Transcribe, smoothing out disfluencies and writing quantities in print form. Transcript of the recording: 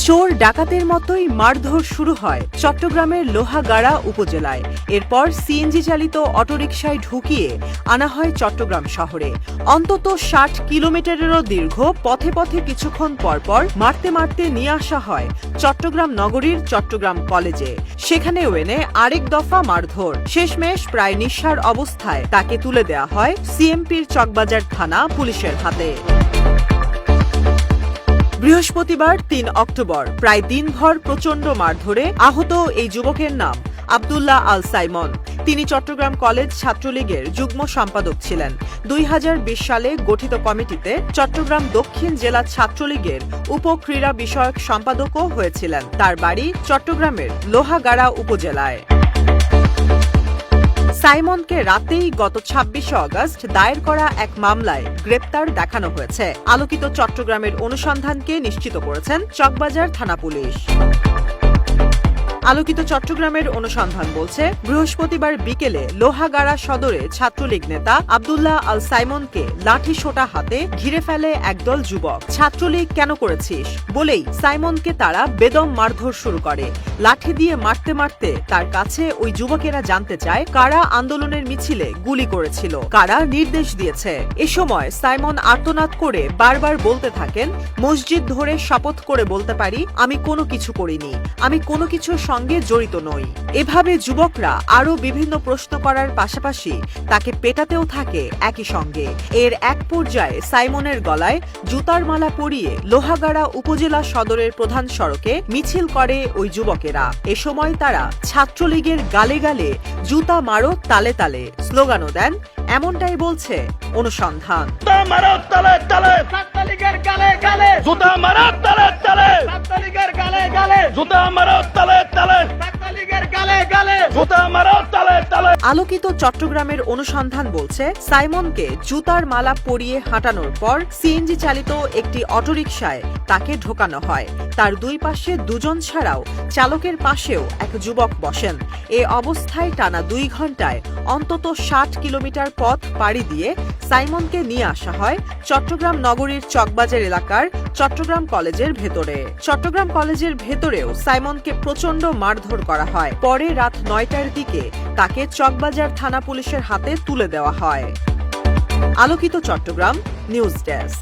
চোর ডাকাতের মতোই মারধর শুরু হয় চট্টগ্রামের লোহাগাড়া উপজেলায়। এরপর সিএনজি চালিত অটোরিকশায় ঢুকিয়ে আনা হয় চট্টগ্রাম শহরে। অন্তত ৬০ কিলোমিটারেরও দীর্ঘ পথে পথে কিছুক্ষণ পরপর মারতে মারতে নিয়ে আসা হয় চট্টগ্রাম নগরীর চট্টগ্রাম কলেজে। সেখানেও এনে আরেক দফা মারধর। শেষমেশ প্রায় নিঃসাড় অবস্থায় তাকে তুলে দেয়া হয় সিএমপির চকবাজার থানা পুলিশের হাতে। বৃহস্পতিবার ৩ অক্টোবর প্রায় দিনভর প্রচণ্ড মারধরে আহত এই যুবকের নাম আব্দুল্লাহ আল সাইমন। তিনি চট্টগ্রাম কলেজ ছাত্রলীগের যুগ্ম সম্পাদক ছিলেন। ২০২০ সালে গঠিত কমিটিতে চট্টগ্রাম দক্ষিণ জেলা ছাত্রলীগের উপক্রীড়া বিষয়ক সম্পাদকও হয়েছিলেন। তার বাড়ি চট্টগ্রামের লোহাগাড়া উপজেলায়। সাইমনকে রাতেই গত ২৬ আগস্ট দায়ের করা এক মামলায় গ্রেপ্তার দেখানো হয়েছে। আলোকিত চট্টগ্রামের অনুসন্ধানকে নিশ্চিত করেছেন চকবাজার থানা পুলিশ। আলোকিত চট্টগ্রামের অনুসন্ধান বলছে, বৃহস্পতিবার বিকেলে লোহাগাড়া সদরে ছাত্রলীগ নেতা আব্দুল্লাহ আল সাইমনকে লাঠি সোটা হাতে ঘিরে ফেলে একদল যুবক। ছাত্রলীগ কেন করেছিস বলেই সাইমনকে তারা বেদম মারধর শুরু করে। লাঠি দিয়ে মারতে মারতে তার কাছে ওই যুবকেরা জানতে চায় কারা আন্দোলনের মিছিলে গুলি করেছিল, কারা নির্দেশ দিয়েছে। এ সময় সাইমন আর্তনাদ করে বারবার বলতে থাকেন, মসজিদ ধরে শপথ করে বলতে পারি আমি কোনো কিছু করিনি, আমি কোনো কিছুর সঙ্গে জড়িত নই। এভাবে যুবকরা আরো বিভিন্ন প্রশ্ন করার পাশাপাশি তাকে পেটাতেও থাকে একই সঙ্গে। এর এক পর্যায়ে সাইমনের গলায় জুতার মালা পরিয়ে লোহাগাড়া উপজেলা সদরের প্রধান সড়কে মিছিল করে ওই যুবকেরা। এ সময় তারা ছাত্রলীগের গালে গালে জুতা মারো তালে তালে স্লোগানও দেন। এমনটাই বলছে অনুসন্ধান। আলোকিত চট্টগ্রামের অনুসন্ধান বলছে, সাইমনকে জুতার মালা পরিয়ে হাঁটানোর পর সিএনজি চালিত একটি অটোরিকশায় তাকে ঢোকানো হয়। তার দুই পাশে দুজন ছাড়াও চালকের পাশেও এক যুবক বসেন। এ অবস্থায় টানা ২ ঘন্টায় অন্তত ৬০ কিলোমিটার পথ পাড়ি দিয়ে সাইমনকে নিয়ে আসা হয় চট্টগ্রাম নগরীর চকবাজার এলাকার চট্টগ্রাম কলেজের ভেতরে। চট্টগ্রাম কলেজের ভেতরেও সাইমনকে প্রচণ্ড মারধর করা হয়। পরে রাত ৯টার দিকে তাকে চকবাজার থানা পুলিশের হাতে তুলে দেওয়া হয়। আলোকিত চট্টগ্রাম নিউজ ডেস্ক।